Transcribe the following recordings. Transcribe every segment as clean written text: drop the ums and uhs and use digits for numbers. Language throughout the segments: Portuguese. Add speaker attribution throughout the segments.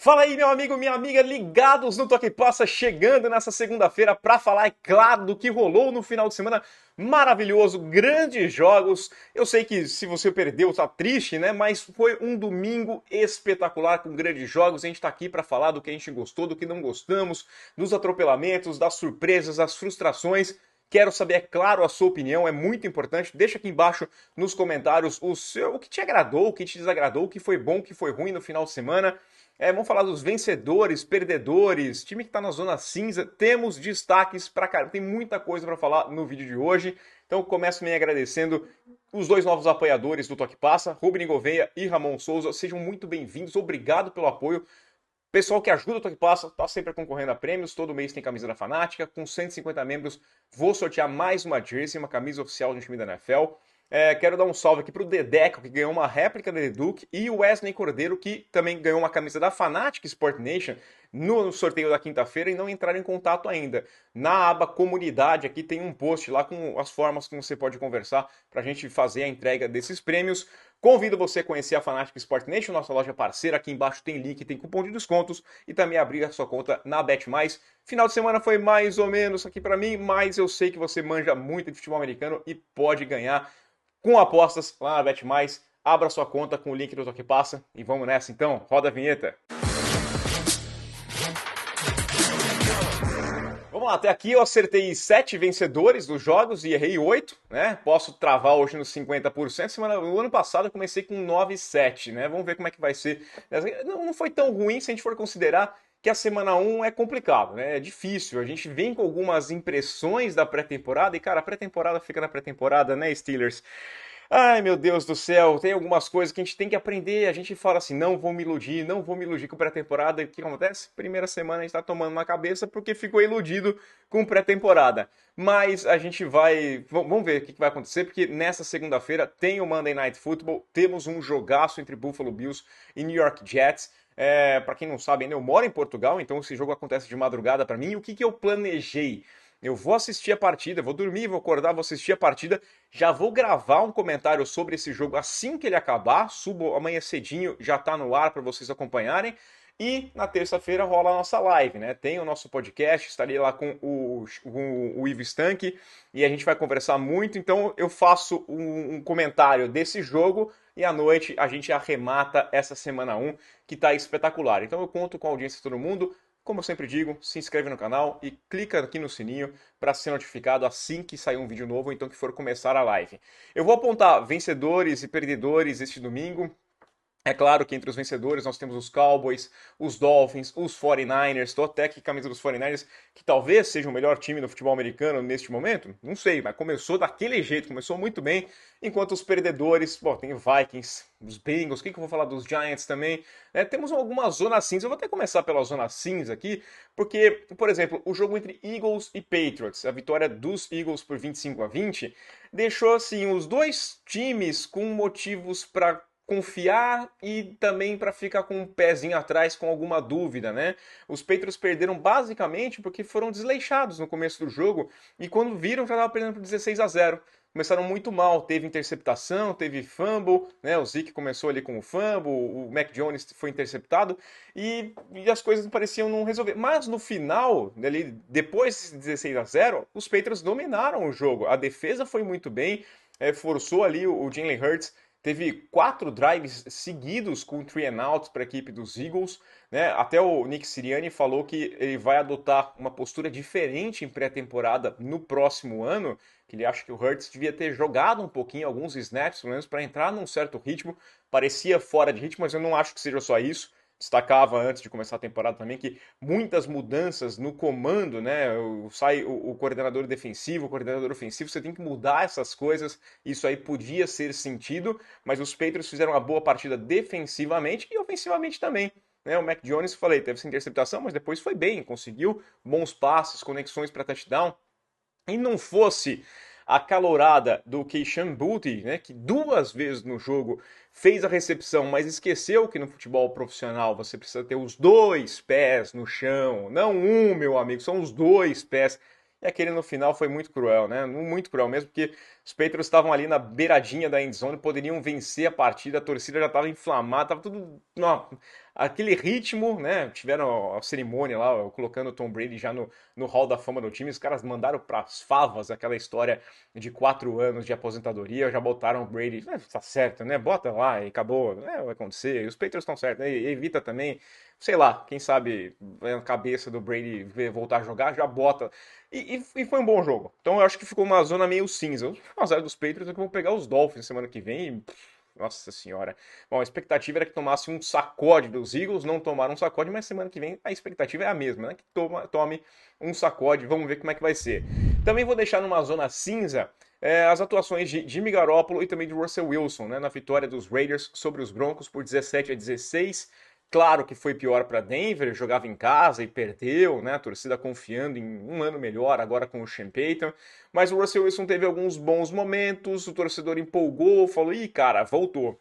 Speaker 1: Fala aí, meu amigo, minha amiga, ligados no Toque Passa, chegando nessa segunda-feira para falar, é claro, do que rolou no final de semana maravilhoso, grandes jogos. Eu sei que se você perdeu, tá triste, né? Mas foi um domingo espetacular com grandes jogos. A gente tá aqui para falar do que a gente gostou, do que não gostamos, dos atropelamentos, das surpresas, das frustrações. Quero saber, é claro, a sua opinião, é muito importante. Deixa aqui embaixo nos comentários o que te agradou, o que te desagradou, o que foi bom, o que foi ruim no final de semana. Vamos falar dos vencedores, perdedores, time que está na zona cinza. Temos destaques pra caramba, tem muita coisa para falar no vídeo de hoje. Então começo me agradecendo os dois novos apoiadores do Toque Passa, Rubem Gouveia e Ramon Souza. Sejam muito bem-vindos, obrigado pelo apoio. Pessoal que ajuda o Toque Passa, tá sempre concorrendo a prêmios, todo mês tem camisa da Fanática. Com 150 membros, vou sortear mais uma jersey, uma camisa oficial de um time da NFL. Quero dar um salve aqui pro Dedeco, que ganhou uma réplica da Duke, e o Wesley Cordeiro, que também ganhou uma camisa da Fanatic Sport Nation no sorteio da quinta-feira e não entraram em contato ainda. Na aba comunidade aqui tem um post lá com as formas que você pode conversar para a gente fazer a entrega desses prêmios. Convido você a conhecer a Fanatic Sport Nation, nossa loja parceira. Aqui embaixo tem link, tem cupom de descontos e também abrir a sua conta na Bet+. Final de semana foi mais ou menos aqui para mim, mas eu sei que você manja muito de futebol americano e pode ganhar com apostas lá na Bet+. Abra sua conta com o link do Toque Passa e vamos nessa então. Roda a vinheta. Vamos lá, até aqui eu acertei 7 vencedores dos jogos e errei 8, né? Posso travar hoje nos 50%. O ano passado eu comecei com 9,7, né? Vamos ver como é que vai ser. Não foi tão ruim se a gente for considerar que a semana 1 é complicado, né? É difícil. A gente vem com algumas impressões da pré-temporada e, cara, a pré-temporada fica na pré-temporada, né, Steelers? Ai, meu Deus do céu, tem algumas coisas que a gente tem que aprender. A gente fala assim, não vou me iludir, não vou me iludir com pré-temporada. E o que acontece? Primeira semana a gente tá tomando na cabeça porque ficou iludido com pré-temporada. Mas a gente vai... Vamos ver o que vai acontecer, porque nessa segunda-feira tem o Monday Night Football, temos um jogaço entre Buffalo Bills e New York Jets. Para quem não sabe, eu moro em Portugal, então esse jogo acontece de madrugada para mim. E o que eu planejei? Eu vou assistir a partida, vou dormir, vou acordar, vou assistir a partida. Já vou gravar um comentário sobre esse jogo assim que ele acabar. Subo amanhã cedinho, já tá no ar para vocês acompanharem. E na terça-feira rola a nossa live, né? Tem o nosso podcast, estarei lá com o Ivo Stank e a gente vai conversar muito. Então eu faço um comentário desse jogo e à noite a gente arremata essa semana 1, que tá espetacular. Então eu conto com a audiência de todo mundo. Como eu sempre digo, se inscreve no canal e clica aqui no sininho para ser notificado assim que sair um vídeo novo ou então que for começar a live. Eu vou apontar vencedores e perdedores este domingo. É claro que entre os vencedores nós temos os Cowboys, os Dolphins, os 49ers. Estou até aqui com a camisa dos 49ers, que talvez seja o melhor time do futebol americano neste momento. Não sei, mas começou daquele jeito, começou muito bem. Enquanto os perdedores, bom, tem Vikings, os Bengals, o que eu vou falar dos Giants também? Temos algumas zonas cinza. Eu vou até começar pela zona cinza aqui, porque, por exemplo, o jogo entre Eagles e Patriots, a vitória dos Eagles por 25-20, deixou assim os dois times com motivos para confiar e também para ficar com um pezinho atrás com alguma dúvida, né? Os Patriots perderam basicamente porque foram desleixados no começo do jogo e quando viram já estava perdendo por 16-0. Começaram muito mal, teve interceptação, teve fumble, né? O Zeke começou ali com o fumble, o Mac Jones foi interceptado e as coisas pareciam não resolver. Mas no final, ali, depois de 16-0, os Patriots dominaram o jogo. A defesa foi muito bem, forçou ali o Jalen Hurts. Teve 4 drives seguidos com 3 and out para a equipe dos Eagles, né? Até o Nick Sirianni falou que ele vai adotar uma postura diferente em pré-temporada no próximo ano, que ele acha que o Hurts devia ter jogado um pouquinho, alguns snaps, pelo menos, para entrar num certo ritmo. Parecia fora de ritmo, mas eu não acho que seja só isso. Destacava antes de começar a temporada também que muitas mudanças no comando, né? Sai o coordenador defensivo, o coordenador ofensivo, você tem que mudar essas coisas. Isso aí podia ser sentido, mas os Patriots fizeram uma boa partida defensivamente e ofensivamente também. Né? O Mac Jones, falei, teve essa interceptação, mas depois foi bem, conseguiu bons passes, conexões para touchdown. E não fosse a calorada do Keishan Booty, né, que 2 vezes no jogo fez a recepção, mas esqueceu que no futebol profissional você precisa ter os 2 pés no chão, não um, meu amigo, são os 2 pés. E aquele no final foi muito cruel, né? Muito cruel mesmo, porque os Patriots estavam ali na beiradinha da endzone, poderiam vencer a partida, a torcida já estava inflamada, estava tudo... Não, aquele ritmo, né? Tiveram a cerimônia lá, colocando o Tom Brady já no Hall da Fama do time. Os caras mandaram pras favas aquela história de 4 anos de aposentadoria, já botaram o Brady. Tá certo, né? Bota lá e acabou. Vai acontecer. E os Patriots estão certos, né? E evita também, sei lá, quem sabe a cabeça do Brady voltar a jogar, já bota. E foi um bom jogo. Então eu acho que ficou uma zona meio cinza. O azar dos Patriots é que vão pegar os Dolphins semana que vem e nossa senhora. Bom, a expectativa era que tomasse um sacode dos Eagles, não tomaram um sacode, mas semana que vem a expectativa é a mesma, né? Que tome um sacode, vamos ver como é que vai ser. Também vou deixar numa zona cinza as atuações de Jimmy Garoppolo e também de Russell Wilson, né? Na vitória dos Raiders sobre os Broncos por 17-16. Claro que foi pior para Denver, jogava em casa e perdeu, né? A torcida confiando em um ano melhor agora com o Sean Payton. Mas o Russell Wilson teve alguns bons momentos, o torcedor empolgou, falou: ih, cara, voltou.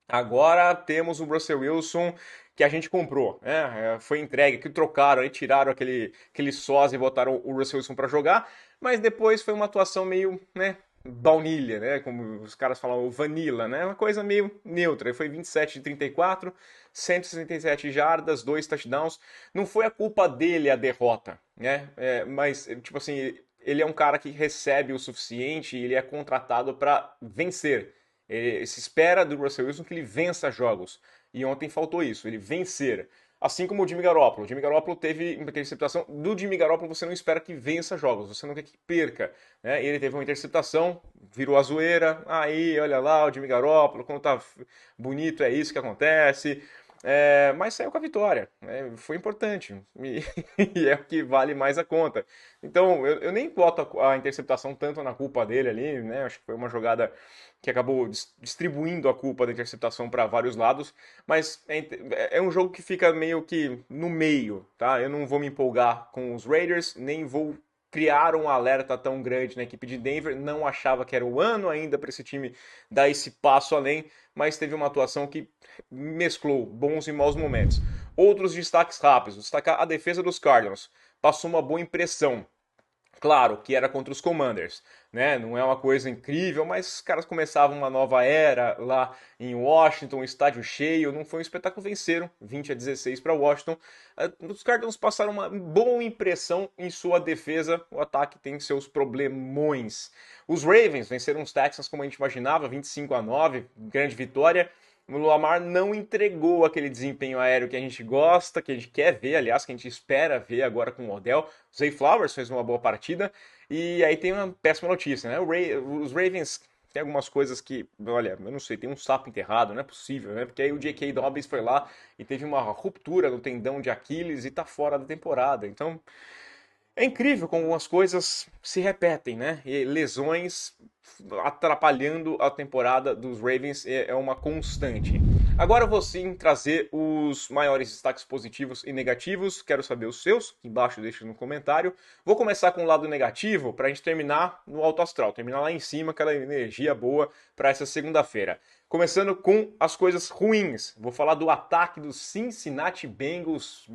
Speaker 1: Agora temos o Russell Wilson que a gente comprou, né? Foi entregue, que trocaram, aí tiraram aquele sósia e botaram o Russell Wilson para jogar, mas depois foi uma atuação meio, né, baunilha, né? Como os caras falam, vanilla, né? Uma coisa meio neutra. Foi 27 de 34, 167 jardas, 2 touchdowns. Não foi a culpa dele a derrota, né? Mas, tipo assim, ele é um cara que recebe o suficiente e ele é contratado para vencer. Se espera do Russell Wilson que ele vença jogos. E ontem faltou isso, ele vencer. Assim como o Jimmy Garoppolo. O Jimmy Garoppolo teve uma interceptação. Do Jimmy Garoppolo você não espera que vença jogos, você não quer que perca. Né? Ele teve uma interceptação, virou a zoeira. Aí, olha lá, o Jimmy Garoppolo, quando tá bonito é isso que acontece. Mas saiu com a vitória. Né? Foi importante. E é o que vale mais a conta. Então, eu nem boto a interceptação tanto na culpa dele ali, né? Acho que foi uma jogada que acabou distribuindo a culpa da interceptação para vários lados, mas é um jogo que fica meio que no meio, tá? Eu não vou me empolgar com os Raiders, nem vou criar um alerta tão grande na equipe de Denver, não achava que era o ano ainda para esse time dar esse passo além, mas teve uma atuação que mesclou bons e maus momentos. Outros destaques rápidos, destacar a defesa dos Cardinals, passou uma boa impressão. Claro que era contra os Commanders, né? Não é uma coisa incrível, mas os caras começavam uma nova era lá em Washington, estádio cheio, não foi um espetáculo, venceram 20-16 para Washington. Os Cardinals passaram uma boa impressão em sua defesa, o ataque tem seus problemões. Os Ravens venceram os Texans como a gente imaginava, 25-9, grande vitória. O Lamar não entregou aquele desempenho aéreo que a gente gosta, que a gente quer ver, aliás, que a gente espera ver agora com o Odell. O Zay Flowers fez uma boa partida. E aí tem uma péssima notícia, né? Os Ravens tem algumas coisas que, olha, eu não sei, tem um sapo enterrado, não é possível, né? Porque aí o J.K. Dobbins foi lá e teve uma ruptura no tendão de Aquiles e tá fora da temporada. Então, é incrível como as coisas se repetem, né? E lesões atrapalhando a temporada dos Ravens é uma constante. Agora eu vou sim trazer os maiores destaques positivos e negativos. Quero saber os seus, aqui embaixo deixa no comentário. Vou começar com o lado negativo para a gente terminar no alto astral, terminar lá em cima, aquela energia boa para essa segunda-feira. Começando com as coisas ruins. Vou falar do ataque dos Cincinnati Bengals.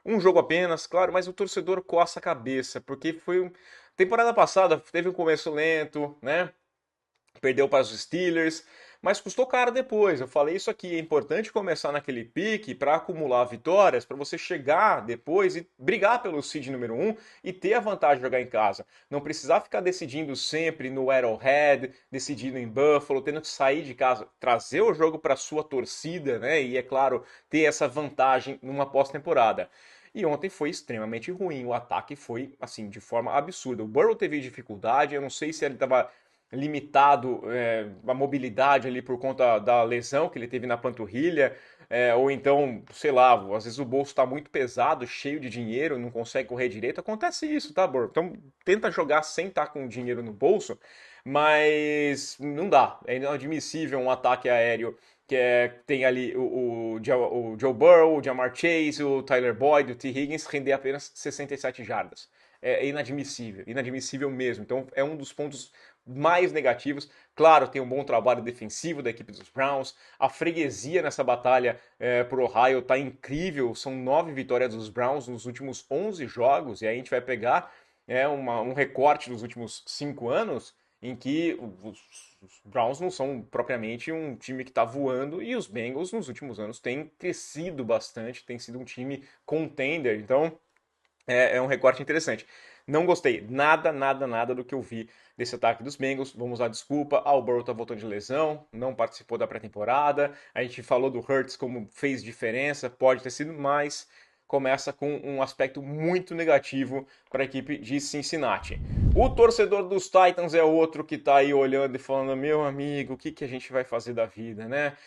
Speaker 1: Um jogo apenas, claro, mas o torcedor coça a cabeça, porque foi. Temporada passada teve um começo lento, né? Perdeu para os Steelers, mas custou caro depois. Eu falei isso aqui, é importante começar naquele pique para acumular vitórias, para você chegar depois e brigar pelo seed número 1 e ter a vantagem de jogar em casa. Não precisar ficar decidindo sempre no Arrowhead, decidindo em Buffalo, tendo que sair de casa, trazer o jogo para sua torcida, né? E é claro, ter essa vantagem numa pós-temporada. E ontem foi extremamente ruim. O ataque foi, assim, de forma absurda. O Burrow teve dificuldade, eu não sei se ele estava limitado a mobilidade ali por conta da lesão que ele teve na panturrilha, ou então, sei lá, às vezes o bolso está muito pesado, cheio de dinheiro, não consegue correr direito. Acontece isso, tá, Burrow? Então tenta jogar sem estar com dinheiro no bolso, mas não dá. É inadmissível um ataque aéreo tem ali o Joe Burrow, o Jamar Chase, o Tyler Boyd, o T. Higgins render apenas 67 jardas. É inadmissível, inadmissível mesmo. Então é um dos pontos mais negativos. Claro, tem um bom trabalho defensivo da equipe dos Browns. A freguesia nessa batalha por Ohio tá incrível. São 9 vitórias dos Browns nos últimos 11 jogos. E aí a gente vai pegar um recorte dos últimos 5 anos. em que os Browns não são propriamente um time que está voando e os Bengals nos últimos anos têm crescido bastante, tem sido um time contender, então é um recorte interessante. Não gostei nada, nada, nada do que eu vi desse ataque dos Bengals. Vamos dar desculpa. O Burrow tá voltando de lesão, não participou da pré-temporada. A gente falou do Hurts como fez diferença, pode ter sido mais. Começa com um aspecto muito negativo para a equipe de Cincinnati. O torcedor dos Titans é outro que está aí olhando e falando: meu amigo, o que a gente vai fazer da vida, né?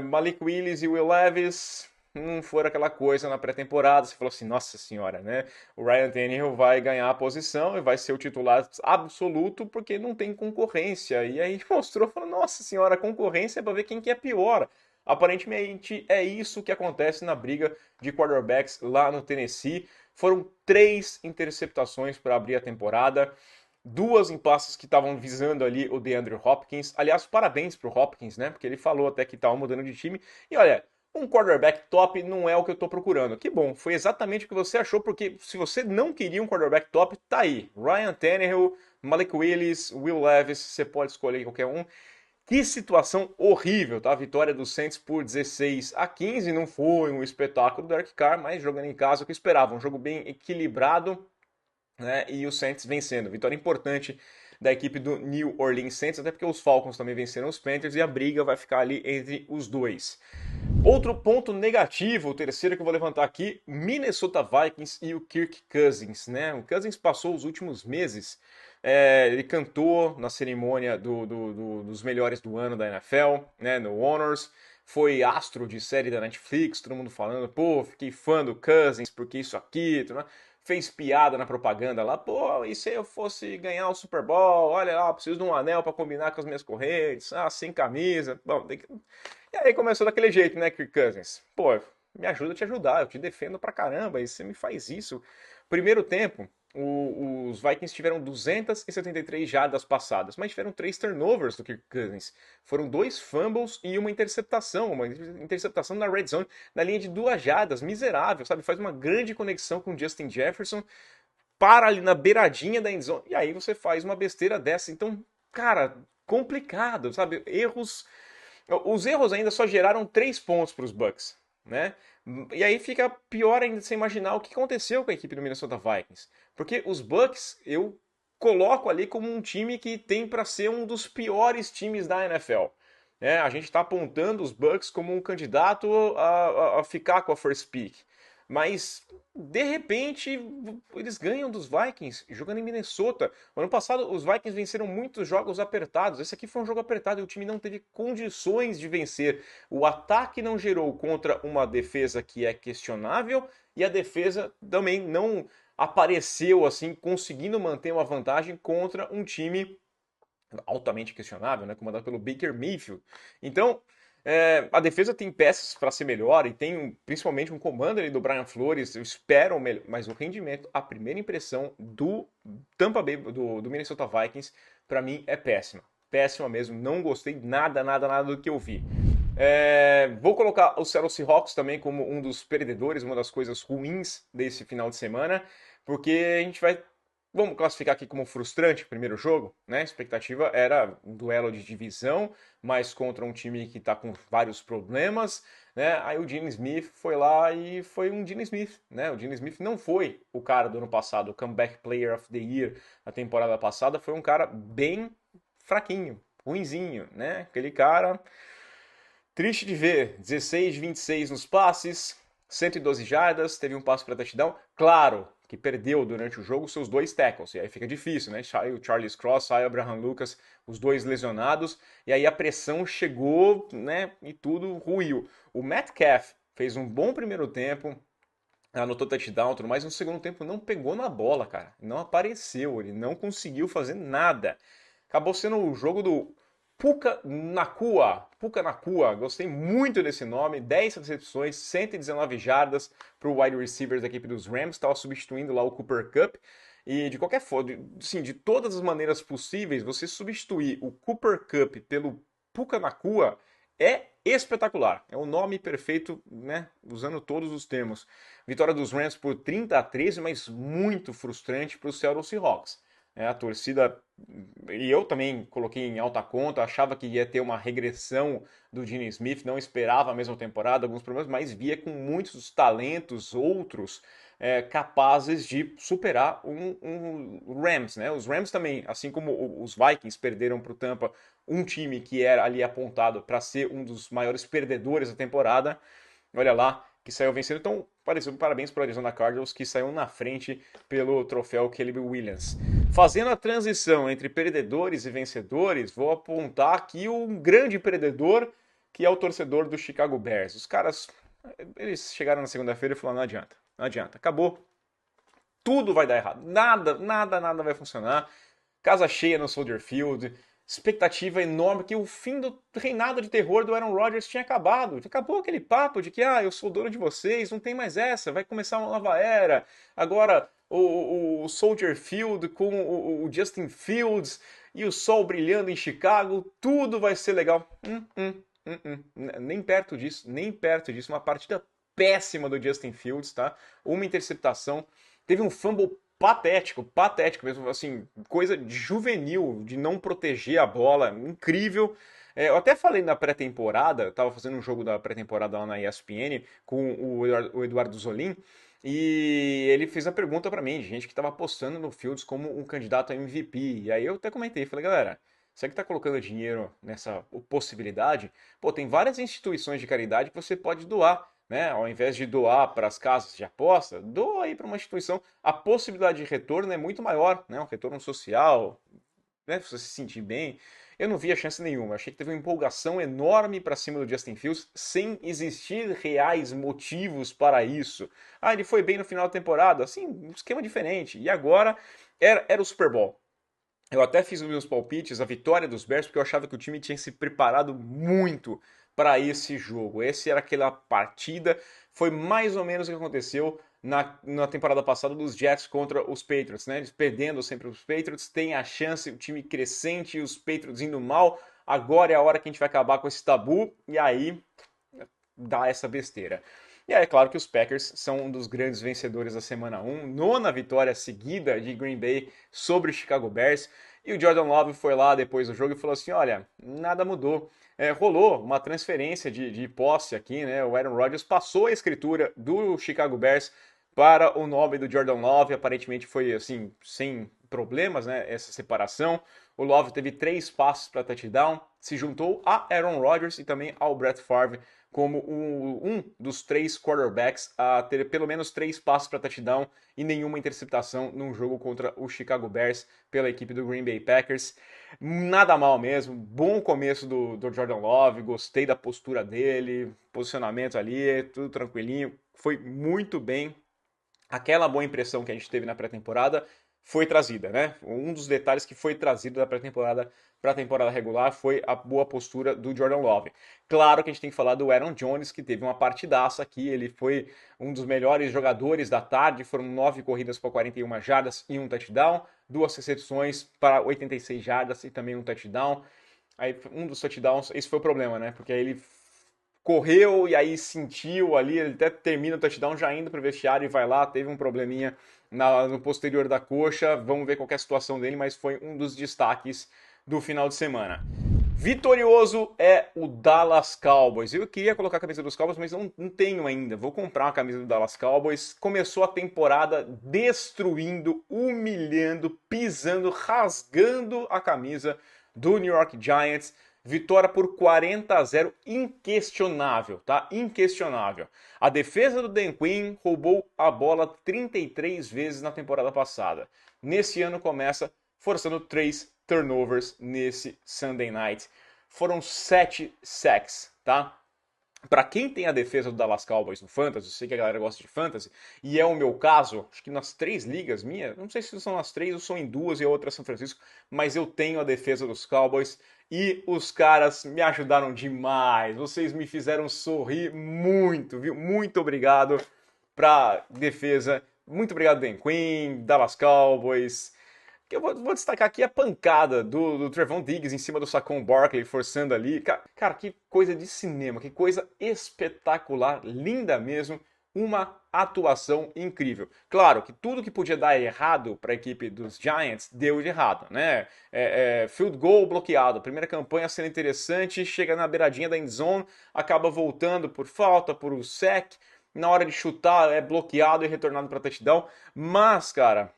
Speaker 1: Malik Willis e Will Levis não foram aquela coisa na pré-temporada. Você falou assim: nossa senhora, né? O Ryan Tannehill vai ganhar a posição e vai ser o titular absoluto porque não tem concorrência. E aí mostrou, falou: nossa senhora, a concorrência é para ver quem que é pior. Aparentemente é isso que acontece na briga de quarterbacks lá no Tennessee. Foram 3 interceptações para abrir a temporada, 2 em passes que estavam visando ali o DeAndre Hopkins. Aliás, parabéns pro Hopkins, né? Porque ele falou até que estava mudando de time. E olha, um quarterback top não é o que eu tô procurando. Que bom, foi exatamente o que você achou, porque se você não queria um quarterback top, tá aí. Ryan Tannehill, Malik Willis, Will Levis, você pode escolher qualquer um. Que situação horrível, tá? A vitória do Saints por 16-15 não foi um espetáculo do Derek Carr, mas jogando em casa o que esperava. Um jogo bem equilibrado, né? E o Saints vencendo. Vitória importante da equipe do New Orleans Saints, até porque os Falcons também venceram os Panthers e a briga vai ficar ali entre os dois. Outro ponto negativo, o terceiro que eu vou levantar aqui, Minnesota Vikings e o Kirk Cousins, né? O Cousins passou os últimos meses, ele cantou na cerimônia dos melhores do ano da NFL, né? No Honors, foi astro de série da Netflix, todo mundo falando, pô, fiquei fã do Cousins porque isso aqui, tudo, né? Fez piada na propaganda lá, pô, e se eu fosse ganhar o Super Bowl, olha lá, preciso de um anel para combinar com as minhas correntes, sem camisa, bom, e aí começou daquele jeito, né, Kirk Cousins? Pô, me ajuda a te ajudar, eu te defendo pra caramba, e você me faz isso. Primeiro tempo, os Vikings tiveram 273 jardas passadas, mas tiveram 3 turnovers do Kirk Cousins. Foram 2 fumbles e uma interceptação na red zone, na linha de 2 jardas, miserável, sabe? Faz uma grande conexão com o Justin Jefferson, para ali na beiradinha da endzone, e aí você faz uma besteira dessa. Então, cara, complicado, sabe? Os erros ainda só geraram 3 pontos para os Bucks, né? E aí fica pior ainda você imaginar o que aconteceu com a equipe do Minnesota Vikings. Porque os Bucks eu coloco ali como um time que tem para ser um dos piores times da NFL. A gente está apontando os Bucks como um candidato a ficar com a first pick. Mas, de repente, eles ganham dos Vikings jogando em Minnesota. O ano passado, os Vikings venceram muitos jogos apertados. Esse aqui foi um jogo apertado e o time não teve condições de vencer. O ataque não gerou contra uma defesa que é questionável e a defesa também não apareceu assim, conseguindo manter uma vantagem contra um time altamente questionável, né, comandado pelo Baker Mayfield. Então, a defesa tem peças para ser melhor e tem principalmente um comando ali do Brian Flores. Eu espero melhor, mas o rendimento, a primeira impressão do Tampa Bay, do Minnesota Vikings, para mim é péssima. Péssima mesmo. Não gostei nada, nada, nada do que eu vi. Vou colocar o Seattle Seahawks também como um dos perdedores, uma das coisas ruins desse final de semana, porque a gente vai. Vamos classificar aqui como frustrante o primeiro jogo, né? A expectativa era um duelo de divisão, mas contra um time que está com vários problemas, né? Aí o Gene Smith foi lá e foi um Gene Smith, né? O Gene Smith não foi o cara do ano passado, o Comeback Player of the Year na temporada passada, foi um cara bem fraquinho, ruinzinho, né? Aquele cara triste de ver, 16 de 26 nos passes, 112 jardas, teve um passe para touchdown. Claro que perdeu durante o jogo seus 2 tackles, e aí fica difícil, né? Sai o Charles Cross, sai o Abraham Lucas, os 2 lesionados, e aí a pressão chegou, né? E tudo ruiu. O Metcalf fez um bom primeiro tempo, anotou touchdown, tudo mais, no segundo tempo não pegou na bola, cara. Não apareceu, ele não conseguiu fazer nada. Acabou sendo o jogo do Puka Nakua. Puka Nakua, gostei muito desse nome. 10 recepções, 119 jardas para o wide receiver da equipe dos Rams. Estava substituindo lá o Cooper Kupp. E de qualquer forma, sim, de todas as maneiras possíveis, você substituir o Cooper Kupp pelo Puka Nakua é espetacular. É o nome perfeito, né? Usando todos os termos. Vitória dos Rams por 30-13, mas muito frustrante para o Seattle Seahawks. A torcida, e eu também coloquei em alta conta, achava que ia ter uma regressão do Gene Smith, não esperava a mesma temporada, alguns problemas, mas via com muitos talentos outros capazes de superar um Rams, né? Os Rams também, assim como os Vikings perderam para o Tampa, um time que era ali apontado para ser um dos maiores perdedores da temporada, olha lá, que saiu vencendo. Então, parabéns para o Arizona Cardinals, que saiu na frente pelo troféu Caleb Williams. Fazendo a transição entre perdedores e vencedores, vou apontar aqui um grande perdedor, que é o torcedor do Chicago Bears. Os caras, eles chegaram na segunda-feira e falaram, não adianta, não adianta, acabou, tudo vai dar errado, nada vai funcionar. Casa cheia no Soldier Field, expectativa enorme que o fim do reinado de terror do Aaron Rodgers tinha acabado. Acabou aquele papo de que, eu sou dono de vocês, não tem mais essa, vai começar uma nova era. Agora o Soldier Field com o Justin Fields e o sol brilhando em Chicago, tudo vai ser legal. Nem perto disso, nem perto disso. Uma partida péssima do Justin Fields, tá? Uma interceptação. Teve um fumble patético mesmo, assim, coisa de juvenil, de não proteger a bola, incrível. Eu até falei na pré-temporada, eu tava fazendo um jogo da pré-temporada lá na ESPN com o Eduardo Zolim, e ele fez a pergunta para mim, de gente que tava apostando no Fields como um candidato a MVP. E aí eu até comentei, falei, galera, você que tá colocando dinheiro nessa possibilidade, pô, tem várias instituições de caridade que você pode doar, né? Ao invés de doar para as casas de aposta, doa aí para uma instituição. A possibilidade de retorno é muito maior, né? Um retorno social, né? Você se sentir bem. Eu não vi a chance nenhuma. Achei que teve uma empolgação enorme para cima do Justin Fields, sem existir reais motivos para isso. Ele foi bem no final da temporada, assim, um esquema diferente. E agora era o Super Bowl. Eu até fiz os meus palpites, a vitória dos Bears, porque eu achava que o time tinha se preparado muito para esse jogo. Essa era aquela partida, foi mais ou menos o que aconteceu na temporada passada dos Jets contra os Patriots, né? Eles perdendo sempre os Patriots, tem a chance, o time crescente e os Patriots indo mal. Agora é a hora que a gente vai acabar com esse tabu e aí dá essa besteira. E é claro que os Packers são um dos grandes vencedores da semana 1, nona vitória seguida de Green Bay sobre o Chicago Bears. E o Jordan Love foi lá depois do jogo e falou assim: olha, nada mudou. Rolou uma transferência de posse aqui, né? O Aaron Rodgers passou a escritura do Chicago Bears para o nome do Jordan Love. Aparentemente foi assim, sem problemas, né? Essa separação. O Love teve 3 passes para touchdown, se juntou a Aaron Rodgers e também ao Brett Favre como um dos 3 quarterbacks a ter pelo menos 3 passes para touchdown e nenhuma interceptação num jogo contra o Chicago Bears pela equipe do Green Bay Packers. Nada mal mesmo, bom começo do Jordan Love, gostei da postura dele, posicionamento ali, tudo tranquilinho, foi muito bem. Aquela boa impressão que a gente teve na pré-temporada foi trazida, né? Um dos detalhes que foi trazido da pré-temporada para a temporada regular foi a boa postura do Jordan Love. Claro que a gente tem que falar do Aaron Jones, que teve uma partidaça aqui, ele foi um dos melhores jogadores da tarde, foram 9 corridas para 41 jardas e um touchdown, 2 recepções para 86 jardas e também um touchdown. Aí um dos touchdowns, esse foi o problema, né? Porque aí ele correu e aí sentiu ali, ele até termina o touchdown já indo para o vestiário e vai lá, teve um probleminha no posterior da coxa, vamos ver qual é a situação dele, mas foi um dos destaques do final de semana. Vitorioso é o Dallas Cowboys. Eu queria colocar a camisa dos Cowboys, mas não tenho ainda. Vou comprar uma camisa do Dallas Cowboys. Começou a temporada destruindo, humilhando, pisando, rasgando a camisa do New York Giants. Vitória por 40-0, inquestionável, tá? Inquestionável. A defesa do Dan Quinn roubou a bola 33 vezes na temporada passada. Nesse ano começa forçando 3 turnovers nesse Sunday Night. Foram 7 sacks, tá? Para quem tem a defesa do Dallas Cowboys no Fantasy, eu sei que a galera gosta de Fantasy, e é o meu caso, acho que nas 3 ligas minhas, não sei se são nas 3 ou são em 2 e a outra é São Francisco, mas eu tenho a defesa dos Cowboys e os caras me ajudaram demais. Vocês me fizeram sorrir muito, viu? Muito obrigado pra defesa. Muito obrigado, Dan Quinn, Dallas Cowboys. Que eu vou destacar aqui a pancada do Trevon Diggs em cima do Saquon Barkley, forçando ali. Cara, que coisa de cinema, que coisa espetacular, linda mesmo. uma atuação incrível. Claro que tudo que podia dar errado para a equipe dos Giants deu de errado, né? Field goal bloqueado, primeira campanha sendo interessante, chega na beiradinha da end zone, acaba voltando por falta, por sec, na hora de chutar é bloqueado e retornado para touchdown. Mas, cara,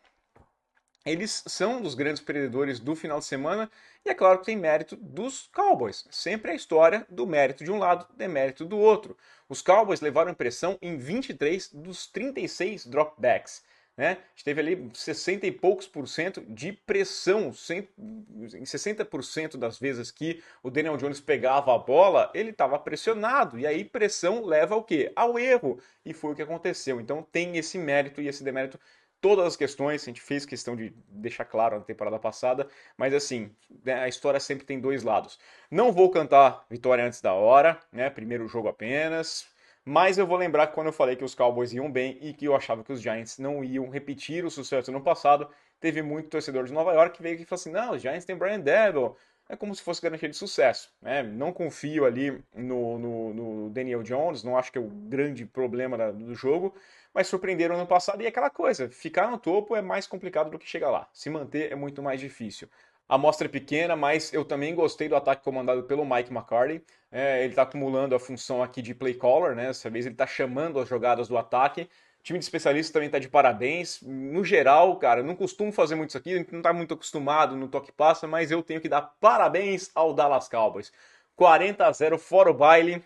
Speaker 1: eles são um dos grandes perdedores do final de semana e é claro que tem mérito dos Cowboys. Sempre a história do mérito de um lado, demérito do outro. Os Cowboys levaram impressão em 23 dos 36 dropbacks. Né? A gente teve ali 60 e poucos por cento de pressão. Em 60% das vezes que o Daniel Jones pegava a bola, ele estava pressionado. E aí pressão leva ao quê? Ao erro. E foi o que aconteceu. Então tem esse mérito e esse demérito todas as questões, a gente fez questão de deixar claro na temporada passada, mas assim, né, a história sempre tem dois lados. Não vou cantar vitória antes da hora, né? Primeiro jogo apenas. Mas eu vou lembrar que quando eu falei que os Cowboys iam bem e que eu achava que os Giants não iam repetir o sucesso no passado, teve muito torcedor de Nova York que veio aqui e falou assim: não, os Giants têm Brian Daboll. É como se fosse garantia de sucesso. Né? Não confio ali no Daniel Jones, não acho que é o grande problema do jogo, mas surpreenderam no passado e é aquela coisa, ficar no topo é mais complicado do que chegar lá. Se manter é muito mais difícil. A amostra é pequena, mas eu também gostei do ataque comandado pelo Mike McCarthy. Ele está acumulando a função aqui de play caller, né? Dessa vez ele está chamando as jogadas do ataque. O time de especialistas também está de parabéns. No geral, cara, eu não costumo fazer muito isso aqui, a gente não está muito acostumado no toque passa, mas eu tenho que dar parabéns ao Dallas Cowboys. 40-0 fora o baile,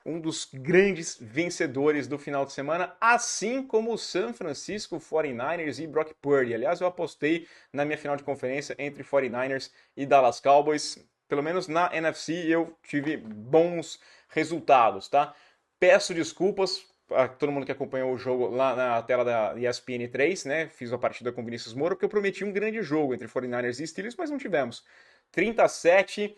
Speaker 1: um dos grandes vencedores do final de semana, assim como o San Francisco 49ers e Brock Purdy. Aliás, eu apostei na minha final de conferência entre 49ers e Dallas Cowboys. Pelo menos na NFC eu tive bons resultados, tá? Peço desculpas a todo mundo que acompanhou o jogo lá na tela da ESPN 3, né? Fiz uma partida com o Vinícius Moura, porque eu prometi um grande jogo entre 49ers e Steelers, mas não tivemos. 37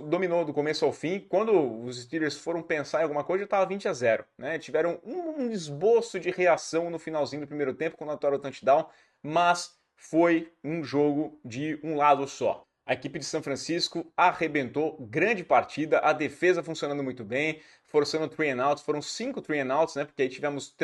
Speaker 1: dominou do começo ao fim. Quando os Steelers foram pensar em alguma coisa, já estava 20-0. Né? Tiveram um esboço de reação no finalzinho do primeiro tempo, quando atuaram o touchdown, mas foi um jogo de um lado só. A equipe de São Francisco arrebentou, grande partida, a defesa funcionando muito bem, forçando 3 and outs, foram 5 3 and outs, né? Porque aí tivemos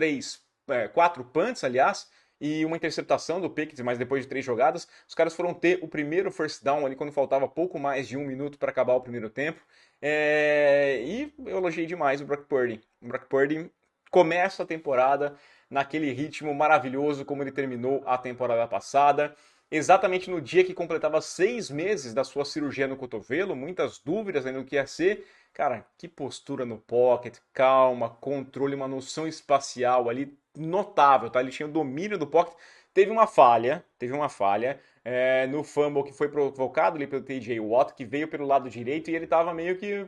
Speaker 1: 4 punts, aliás, e uma interceptação do Pickett, mas depois de 3 jogadas, os caras foram ter o primeiro first down ali quando faltava pouco mais de 1 minuto para acabar o primeiro tempo. E eu elogiei demais o Brock Purdy. O Brock Purdy começa a temporada naquele ritmo maravilhoso como ele terminou a temporada passada. Exatamente no dia que completava 6 meses da sua cirurgia no cotovelo, muitas dúvidas ainda do que ia ser. Cara, que postura no pocket, calma, controle, uma noção espacial ali notável, tá? Ele tinha o domínio do pocket. Teve uma falha no fumble que foi provocado ali pelo TJ Watt, que veio pelo lado direito e ele tava meio que,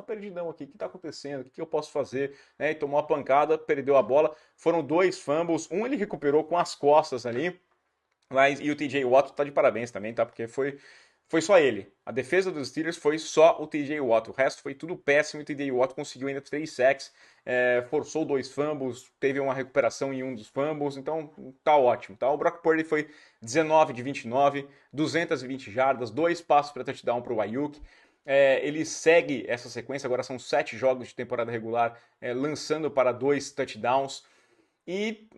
Speaker 1: perdidão aqui, o que tá acontecendo? O que eu posso fazer? E tomou uma pancada, perdeu a bola. Foram 2 fumbles, um ele recuperou com as costas ali, e o TJ Watt tá de parabéns também, tá? Porque foi só ele. A defesa dos Steelers foi só o TJ Watt. O resto foi tudo péssimo e o TJ Watt conseguiu ainda 3 sacks, forçou 2 fumbles, teve uma recuperação em um dos fumbles, então tá ótimo. Tá? O Brock Purdy foi 19 de 29, 220 jardas, 2 passos para touchdown para o Ayuk. Ele segue essa sequência, agora são 7 jogos de temporada regular, lançando para 2 touchdowns. E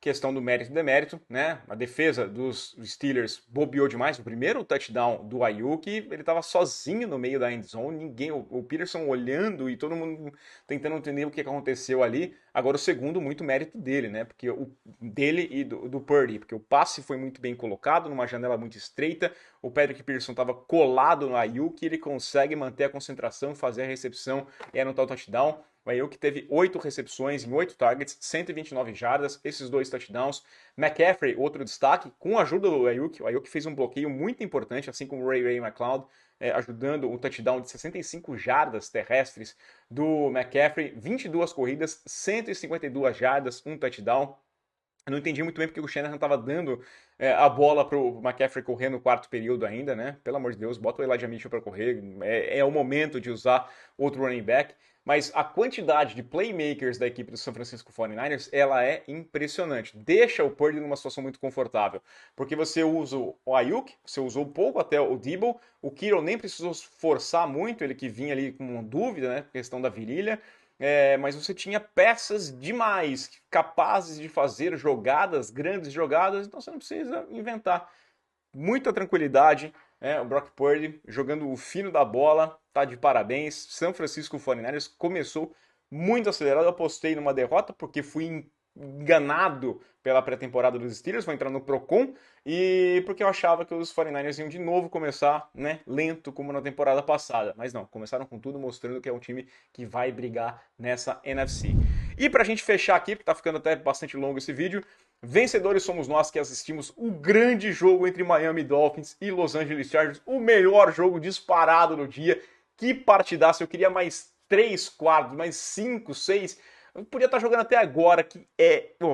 Speaker 1: questão do mérito e demérito, né? A defesa dos Steelers bobeou demais. O primeiro touchdown do Ayuk, ele estava sozinho no meio da end zone, ninguém, o Peterson olhando e todo mundo tentando entender o que aconteceu ali. Agora o segundo, muito mérito dele, né? Porque o dele e do Purdy, porque o passe foi muito bem colocado, numa janela muito estreita. O Patrick Peterson estava colado no Ayuk e ele consegue manter a concentração, fazer a recepção e anotar o touchdown. O Ayuk teve 8 recepções em 8 targets, 129 jardas, esses 2 touchdowns. McCaffrey, outro destaque, com a ajuda do Ayuk. O Ayuk fez um bloqueio muito importante, assim como o Ray McCloud, ajudando o touchdown de 65 jardas terrestres do McCaffrey. 22 corridas, 152 jardas, um touchdown. Eu não entendi muito bem porque o Shanahan estava dando a bola para o McCaffrey correr no quarto período ainda, né? Pelo amor de Deus, bota o Elijah Mitchell para correr. É o momento de usar outro running back. Mas a quantidade de playmakers da equipe do San Francisco 49ers, ela é impressionante. Deixa o Purdy numa situação muito confortável. Porque você usa o Ayuk, você usou pouco até o Deebo, o Kittle nem precisou forçar muito, ele que vinha ali com uma dúvida, né? Questão da virilha. mas você tinha peças demais, capazes de fazer jogadas, grandes jogadas, então você não precisa inventar. Muita tranquilidade, o Brock Purdy jogando o fino da bola, tá de parabéns. São Francisco 49ers começou muito acelerado, eu apostei numa derrota porque fui enganado pela pré-temporada dos Steelers, vou entrar no Procon, e porque eu achava que os 49ers iam de novo começar, né, lento como na temporada passada, mas não, começaram com tudo mostrando que é um time que vai brigar nessa NFC. E pra gente fechar aqui, porque tá ficando até bastante longo esse vídeo, vencedores somos nós que assistimos o grande jogo entre Miami Dolphins e Los Angeles Chargers, o melhor jogo disparado do dia. Que partidaço, eu queria mais 3 quartos, mais 5, 6. Eu podia estar jogando até agora,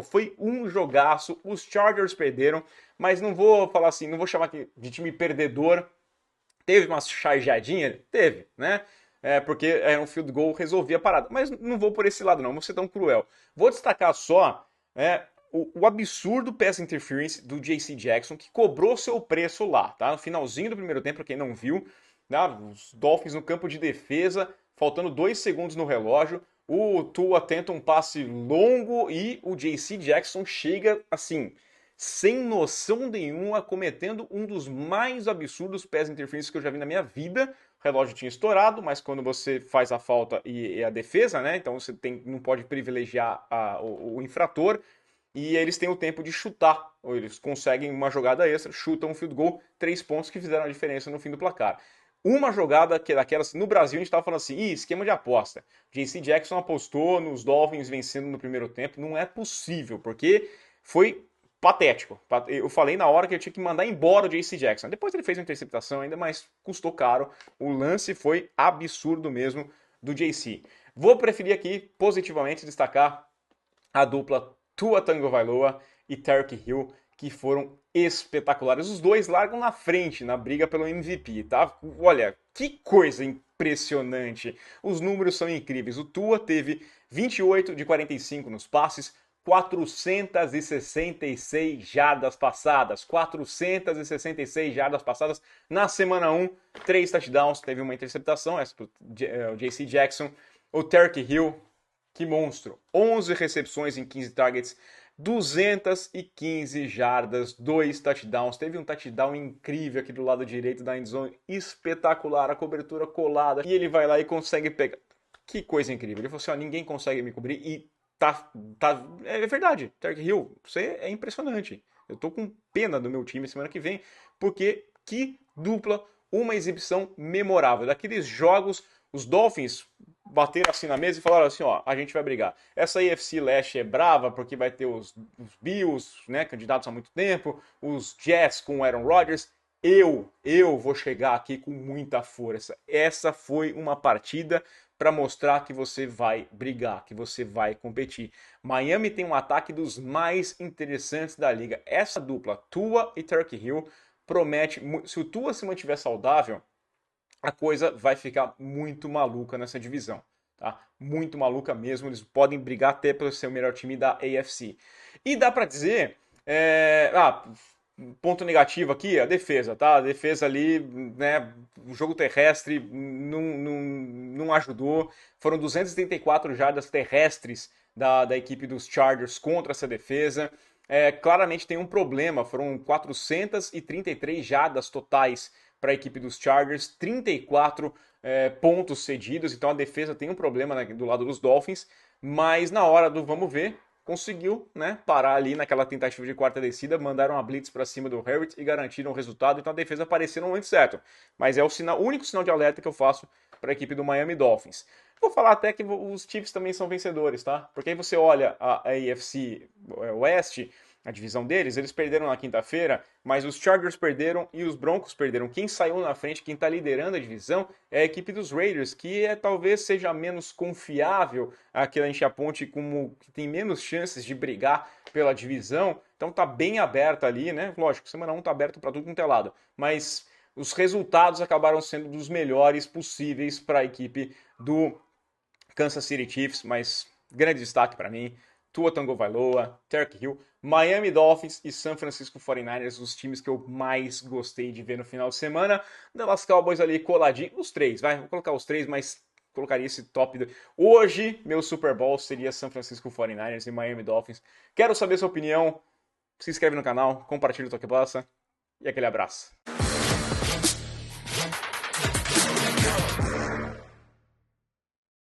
Speaker 1: foi um jogaço. Os Chargers perderam, mas não vou falar assim, não vou chamar de time perdedor. Teve uma chargeadinha? Teve, né? Porque era um field goal, resolvia a parada. Mas não vou por esse lado, não, vou ser tão cruel. Vou destacar só o absurdo pass interference do J.C. Jackson, que cobrou seu preço lá, tá? No finalzinho do primeiro tempo, pra quem não viu, tá? Os Dolphins no campo de defesa, faltando 2 segundos no relógio, o Tua tenta um passe longo e o J.C. Jackson chega, assim, sem noção nenhuma, cometendo um dos mais absurdos pass interference que eu já vi na minha vida. O relógio tinha estourado, mas quando você faz a falta e a defesa, né? Então você não pode privilegiar o infrator. E eles têm o tempo de chutar, ou eles conseguem uma jogada extra, chutam um field goal, 3 pontos que fizeram a diferença no fim do placar. Uma jogada que daquelas, no Brasil a gente estava falando assim, esquema de aposta. J.C. Jackson apostou nos Dolphins vencendo no primeiro tempo, não é possível, porque foi patético. Eu falei na hora que eu tinha que mandar embora o J.C. Jackson. Depois ele fez uma interceptação ainda, mas custou caro. O lance foi absurdo mesmo do J.C. Vou preferir aqui positivamente destacar a dupla Tua Tagovailoa e Tyreek Hill, que foram espetaculares. Os dois largam na frente na briga pelo MVP, tá? Olha, que coisa impressionante. Os números são incríveis. O Tua teve 28 de 45 nos passes, 466 jardas passadas. 466 jardas passadas na semana 1, 3 touchdowns, teve uma interceptação, essa pro J.C. Jackson. O Tyreek Hill, que monstro. 11 recepções em 15 targets, 215 jardas, 2 touchdowns. Teve um touchdown incrível aqui do lado direito da endzone, espetacular, a cobertura colada. E ele vai lá e consegue pegar. Que coisa incrível. Ele falou assim, ninguém consegue me cobrir e é verdade. Tyreek Hill, você é impressionante. Eu tô com pena do meu time semana que vem, porque que dupla, uma exibição memorável. Daqueles jogos, os Dolphins bateram assim na mesa e falaram assim, a gente vai brigar. Essa AFC Leste é brava porque vai ter os Bills, né, candidatos há muito tempo, os Jets com o Aaron Rodgers. Eu vou chegar aqui com muita força. Essa foi uma partida para mostrar que você vai brigar, que você vai competir. Miami tem um ataque dos mais interessantes da liga. Essa dupla, Tua e Tyreek Hill, promete, se o Tua se mantiver saudável, a coisa vai ficar muito maluca nessa divisão, tá? Muito maluca mesmo, eles podem brigar até pelo ser o melhor time da AFC. E dá para dizer, ponto negativo aqui, a defesa, tá? A defesa ali, né, o jogo terrestre não ajudou, foram 234 jardas terrestres da equipe dos Chargers contra essa defesa. Claramente tem um problema, foram 433 jardas totais para a equipe dos Chargers, 34 pontos cedidos, então a defesa tem um problema, né, do lado dos Dolphins, mas na hora do vamos ver, conseguiu, né, parar ali naquela tentativa de quarta descida, mandaram uma blitz para cima do Herbert e garantiram o resultado, então a defesa apareceu no momento certo, mas é o único sinal de alerta que eu faço para a equipe do Miami Dolphins. Vou falar até que os Chiefs também são vencedores, tá? Porque aí você olha a AFC Oeste, a divisão deles, eles perderam na quinta-feira, mas os Chargers perderam e os Broncos perderam. Quem saiu na frente, quem está liderando a divisão, é a equipe dos Raiders, que talvez seja menos confiável, que a gente aponte como que tem menos chances de brigar pela divisão. Então tá bem aberta ali, né? Lógico, semana 1 tá aberto para tudo quanto é lado, mas os resultados acabaram sendo dos melhores possíveis para a equipe do Kansas City Chiefs, mas grande destaque para mim, Tua Tagovailoa, Tyreek Hill, Miami Dolphins e San Francisco 49ers, os times que eu mais gostei de ver no final de semana. Dallas Cowboys ali coladinho, os três, vou colocar os três, mas colocaria esse top. Hoje, meu Super Bowl seria San Francisco 49ers e Miami Dolphins. Quero saber sua opinião. Se inscreve no canal, compartilha o Toque Passa e aquele abraço.